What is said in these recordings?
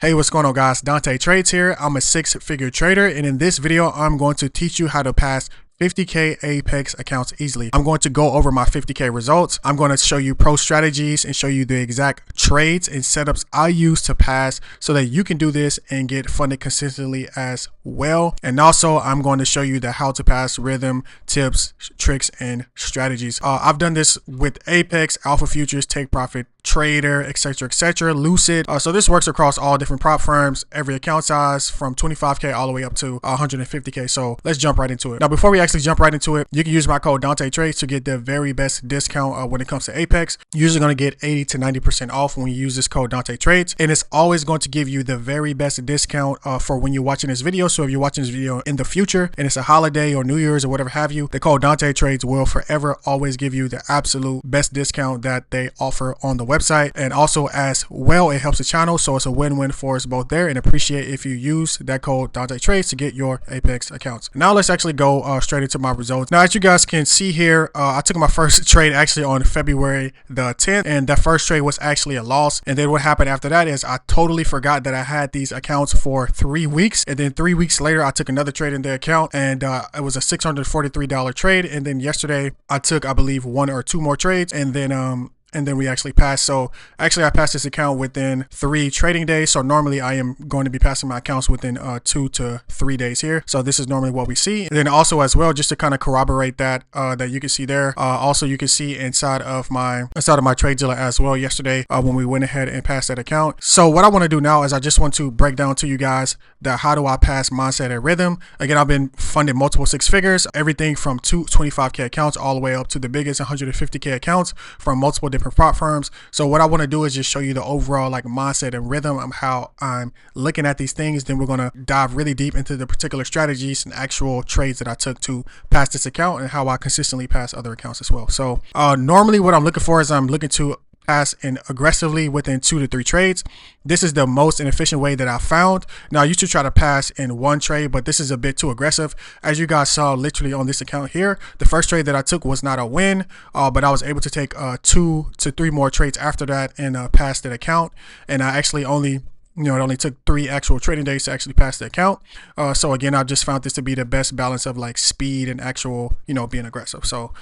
Hey, what's going on guys? Dante Trades here. I'm a six-figure trader, and in this video, I'm going to teach you how to pass 50K Apex accounts easily. I'm going to go over my 50K results. I'm going to show you pro strategies and show you the exact trades and setups I use to pass so that you can do this and get funded consistently as well. And also, I'm going to show you the how to pass rhythm, tips, tricks, and strategies. I've done this with Apex, Alpha Futures, Take Profit, Trader, etc., Lucid. So this works across all different prop firms, every account size from 25K all the way up to 150K. So let's jump right into it. Now, before we actually jump right into it, you can use my code Dante Trades to get the very best discount when it comes to Apex. You're usually going to get 80 to 90% off when you use this code Dante Trades, and it's always going to give you the very best discount for when you're watching this video. So if you're watching this video in the future and it's a holiday or New Year's or whatever have you, the code Dante Trades will forever always give you the absolute best discount that they offer on the website. And also as well, it helps the channel, so it's a win-win for us both there, and appreciate if you use that code Dante Trades to get your Apex accounts. Now let's actually go straight into my results. Now, as you guys can see here, I took my first trade actually on February the 10th, and that first trade was actually a loss. And then what happened after that is I totally forgot that I had these accounts for 3 weeks, and then 3 weeks later I took another trade in the account, and it was a $643 trade. And then yesterday I took, I believe, 1 or 2 more trades, and then we actually passed. So actually I passed this account within 3 trading days. So normally I am going to be passing my accounts within 2 to 3 days here. So this is normally what we see. And then also as well, just to kind of corroborate that, that you can see there. Also you can see inside of my TradeZilla as well yesterday when we went ahead and passed that account. So what I want to do now is I just want to break down to you guys that how do I pass mindset and rhythm. Again, I've been funded multiple 6 figures, everything from 25K accounts all the way up to the biggest 150K accounts from multiple different prop firms. So what I want to do is just show you the overall like mindset and rhythm of how I'm looking at these things. Then we're going to dive really deep into the particular strategies and actual trades that I took to pass this account and how I consistently pass other accounts as well. So normally what I'm looking for is I'm looking to pass in aggressively within 2 to 3 trades. This is the most inefficient way that I found. Now I used to try to pass in 1 trade, but this is a bit too aggressive. As you guys saw literally on this account here, the first trade that I took was not a win, but I was able to take 2 to 3 more trades after that and pass that account. And I actually only, it only took 3 actual trading days to actually pass the account. So again, I just found this to be the best balance of like speed and actual, being aggressive. So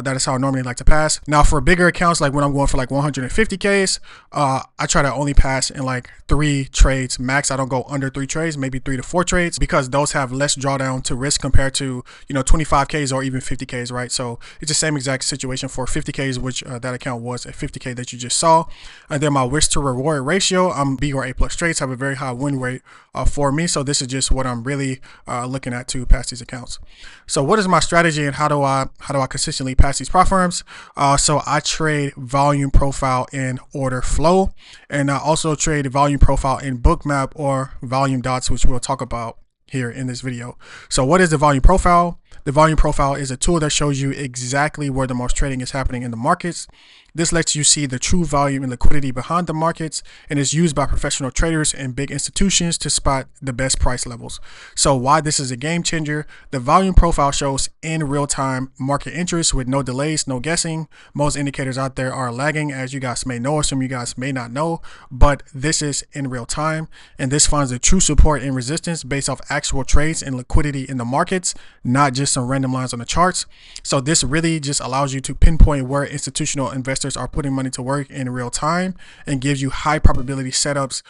that is how I normally like to pass. Now for bigger accounts, like when I'm going for like 150Ks, I try to only pass in like 3 trades max. I don't go under 3 trades, maybe 3 to 4 trades, because those have less drawdown to risk compared to, 25Ks or even 50Ks, right? So it's the same exact situation for 50Ks, which that account was a 50K that you just saw. And then my risk to reward ratio, I'm B or A plus trades, have a very high win rate for me. So this is just what I'm really looking at to pass these accounts. So what is my strategy and how do I consistently pass these prop firms? So I trade volume profile in order flow, and I also trade volume profile in bookmap or volume dots, which we'll talk about here in this video. So what is the volume profile? The volume profile is a tool that shows you exactly where the most trading is happening in the markets. This lets you see the true volume and liquidity behind the markets, and is used by professional traders and big institutions to spot the best price levels. So why this is a game changer: the volume profile shows in real time market interest with no delays, no guessing. Most indicators out there are lagging, as you guys may know, or some of you guys may not know, but this is in real time, and this finds the true support and resistance based off actual trades and liquidity in the markets, not just some random lines on the charts. So this really just allows you to pinpoint where institutional investors are putting money to work in real time, and gives you high probability setups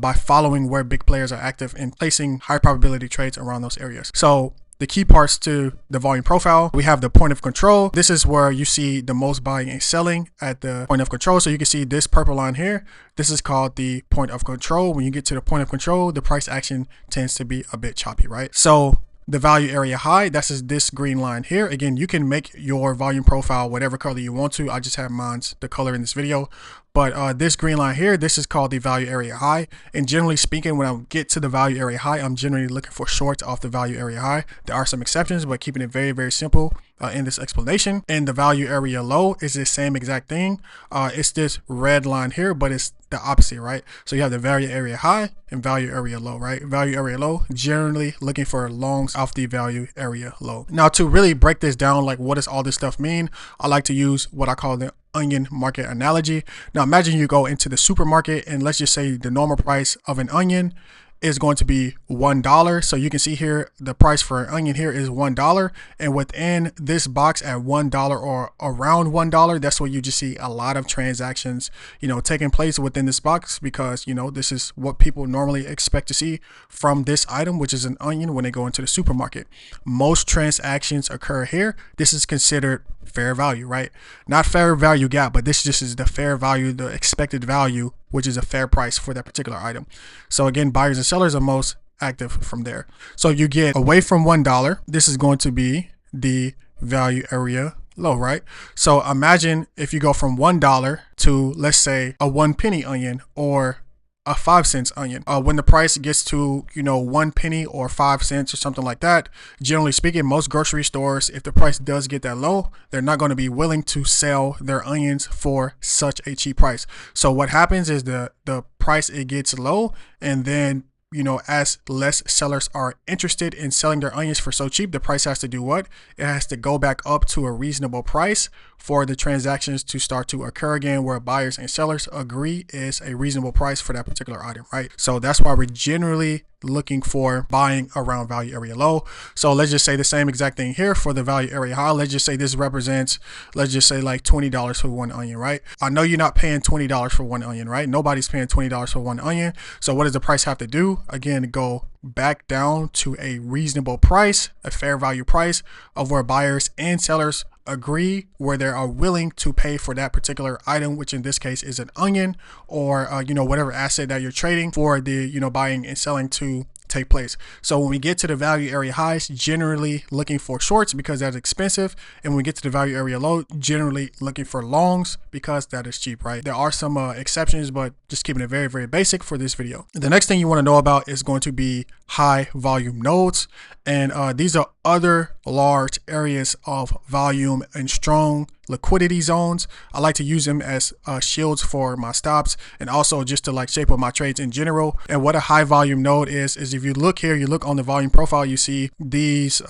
by following where big players are active and placing high probability trades around those areas. So the key parts to the volume profile, we have the point of control. This is where you see the most buying and selling at the point of control. So you can see this purple line here. This is called the point of control. When you get to the point of control, the price action tends to be a bit choppy, right? So the value area high, that's this green line here. Again, you can make your volume profile whatever color you want to. I just have mine's the color in this video. But this green line here, this is called the value area high. And generally speaking, when I get to the value area high, I'm generally looking for shorts off the value area high. There are some exceptions, but keeping it very, very simple in this explanation. And the value area low is the same exact thing. It's this red line here, but it's the opposite, right? So you have the value area high and value area low, right? Value area low, generally looking for longs off the value area low. Now to really break this down, like what does all this stuff mean? I like to use what I call the onion market analogy. Now imagine you go into the supermarket and let's just say the normal price of an onion is going to be $1. So you can see here the price for an onion here is $1, and within this box at $1 or around $1, that's where you just see a lot of transactions, you know, taking place within this box, because you know this is what people normally expect to see from this item, which is an onion, when they go into the supermarket. Most transactions occur here. This is considered fair value, right? Not fair value gap, but this just is the fair value, the expected value, which is a fair price for that particular item. So again, buyers and sellers are most active from there. So you get away from $1, this is going to be the value area low, right? So imagine if you go from $1 to, let's say, a 1 penny onion or a 5-cent onion. When the price gets to, you know, 1 penny or 5 cents or something like that, generally speaking, most grocery stores, if the price does get that low, they're not going to be willing to sell their onions for such a cheap price. So what happens is the price, it gets low, and then, you know, as less sellers are interested in selling their onions for so cheap, the price has to do what? It has to go back up to a reasonable price for the transactions to start to occur again, where buyers and sellers agree is a reasonable price for that particular item, right? So that's why we're generally looking for buying around value area low. So let's just say the same exact thing here for the value area high. Let's just say this represents, let's just say like $20 for one onion, right? I know you're not paying $20 for one onion, right? Nobody's paying $20 for one onion. So what does the price have to do? Again, go back down to a reasonable price, a fair value price of where buyers and sellers agree, where they are willing to pay for that particular item, which in this case is an onion, or you know, whatever asset that you're trading for the, you know, buying and selling to take place. So when we get to the value area highs, generally looking for shorts because that's expensive, and when we get to the value area low, generally looking for longs because that is cheap, right? There are some exceptions, but just keeping it very, very basic for this video. The next thing you want to know about is going to be high volume nodes, and these are other large areas of volume and strong liquidity zones. I like to use them as shields for my stops, and also just to like shape up my trades in general. And what a high volume node is if you look here, you look on the volume profile, you see these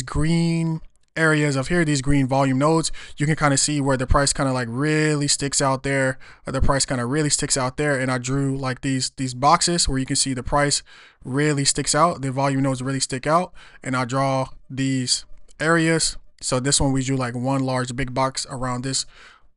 green areas of here, these green volume nodes. You can kind of see where the price kind of like really sticks out there, or the price kind of really sticks out there. And I drew like these boxes where you can see the price really sticks out, the volume nodes really stick out, and I draw these areas. So this one we drew like one large big box around this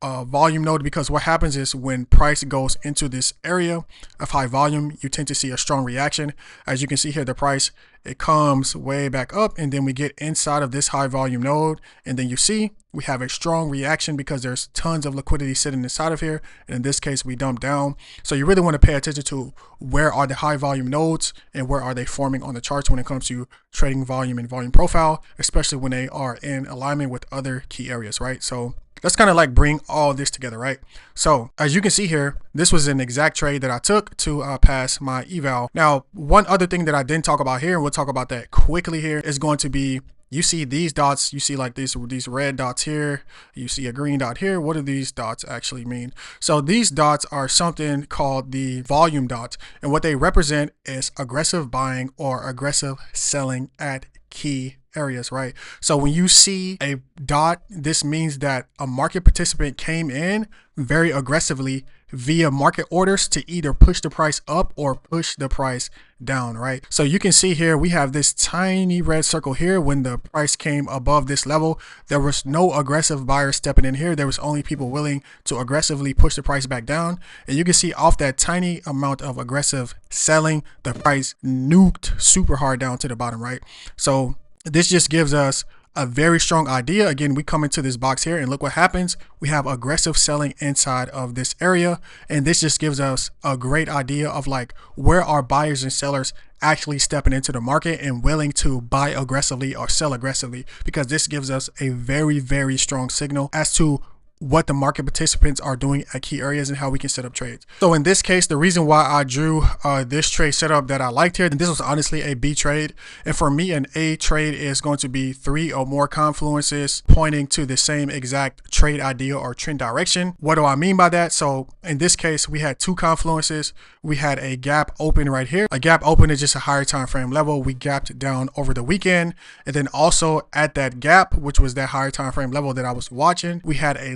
volume node, because what happens is when price goes into this area of high volume, you tend to see a strong reaction. As you can see here, the price, it comes way back up, and then we get inside of this high volume node, and then you see we have a strong reaction because there's tons of liquidity sitting inside of here, and in this case we dump down. So you really want to pay attention to where are the high volume nodes and where are they forming on the charts when it comes to trading volume and volume profile, especially when they are in alignment with other key areas, right? So let's kind of like bring all this together, right? So as you can see here, this was an exact trade that I took to pass my eval. Now, one other thing that I didn't talk about here, and we'll talk about that quickly here, is going to be, you see these dots, you see like these red dots here, you see a green dot here. What do these dots actually mean? So these dots are something called the volume dots, and what they represent is aggressive buying or aggressive selling at key areas, right? So when you see a dot, this means that a market participant came in very aggressively via market orders to either push the price up or push the price down, right? So you can see here we have this tiny red circle here. When the price came above this level, there was no aggressive buyers stepping in here. There was only people willing to aggressively push the price back down, and you can see off that tiny amount of aggressive selling, the price nuked super hard down to the bottom, right? So this just gives us a very strong idea. Again, we come into this box here and look what happens. We have aggressive selling inside of this area, and this just gives us a great idea of like where are buyers and sellers actually stepping into the market and willing to buy aggressively or sell aggressively, because this gives us a very, very strong signal as to what the market participants are doing at key areas and how we can set up trades. So in this case, the reason why I drew this trade setup that I liked here, and this was honestly a B trade, and for me an A trade is going to be 3 or more confluences pointing to the same exact trade idea or trend direction. What do I mean by that? So in this case, we had 2 confluences. We had a gap open right here. A gap open is just a higher time frame level. We gapped down over the weekend, and then also at that gap, which was that higher time frame level that I was watching, we had a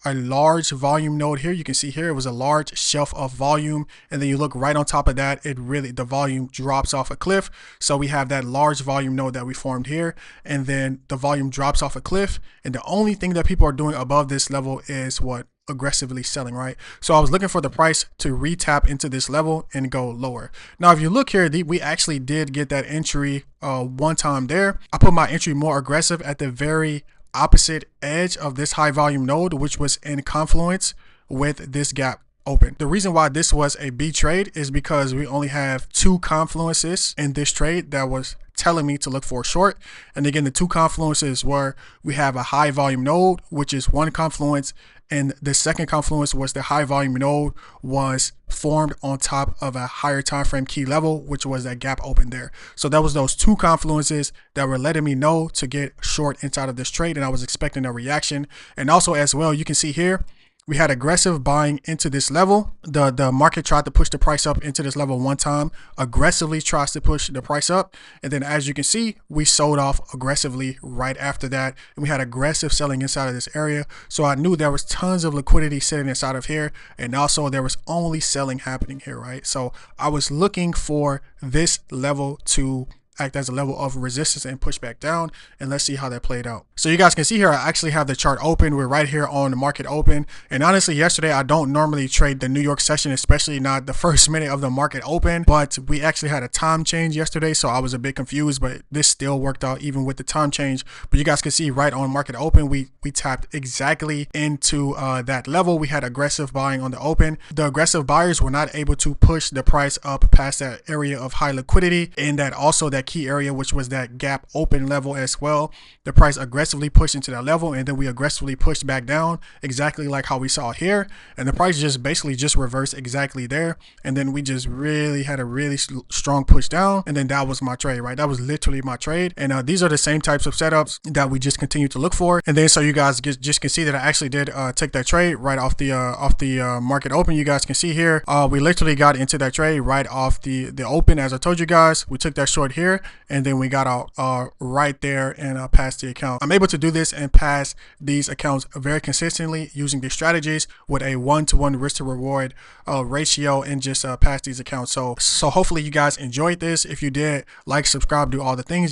a large volume node here. You can see here it was a large shelf of volume, and then you look right on top of that, the volume drops off a cliff. So we have that large volume node that we formed here, and then the volume drops off a cliff, and the only thing that people are doing above this level is what? Aggressively selling, right? So I was looking for the price to retap into this level and go lower. Now if you look here, we actually did get that entry one time there. I put my entry more aggressive at the very opposite edge of this high volume node, which was in confluence with this gap open. The reason why this was a B trade is because we only have 2 confluences in this trade that was telling me to look for a short. And again, the 2 confluences were, we have a high volume node, which is one confluence, and the second confluence was the high volume node was formed on top of a higher time frame key level, which was that gap open there. So that was those 2 confluences that were letting me know to get short inside of this trade, and I was expecting a reaction. And also as well, you can see here, we had aggressive buying into this level. The market tried to push the price up into this level one time, aggressively tries to push the price up. And then as you can see, we sold off aggressively right after that. And we had aggressive selling inside of this area. So I knew there was tons of liquidity sitting inside of here. And also there was only selling happening here, right? So I was looking for this level to act as a level of resistance and push back down, and let's see how that played out. So you guys can see here, I actually have the chart open. We're right here on the market open, and honestly yesterday I don't normally trade the New York session, especially not the first minute of the market open, but we actually had a time change yesterday, so I was a bit confused, but this still worked out even with the time change. But you guys can see right on market open, we tapped exactly into that level. We had aggressive buying on the open. The aggressive buyers were not able to push the price up past that area of high liquidity, and that also that key area, which was that gap open level as well. The price aggressively pushed into that level, and then we aggressively pushed back down exactly like how we saw here, and the price just basically just reversed exactly there, and then we just really had a really strong push down, and then that was my trade, right? That was literally my trade. And these are the same types of setups that we just continue to look for. And then so you guys just can see that I actually did take that trade right off the market open. You guys can see here, we literally got into that trade right off the open. As I told you guys, we took that short here, and then we got out right there and passed the account. I'm able to do this and pass these accounts very consistently using these strategies with a 1-to-1 risk to reward ratio, and just pass these accounts. So hopefully you guys enjoyed this. If you did, like, subscribe, do all the things.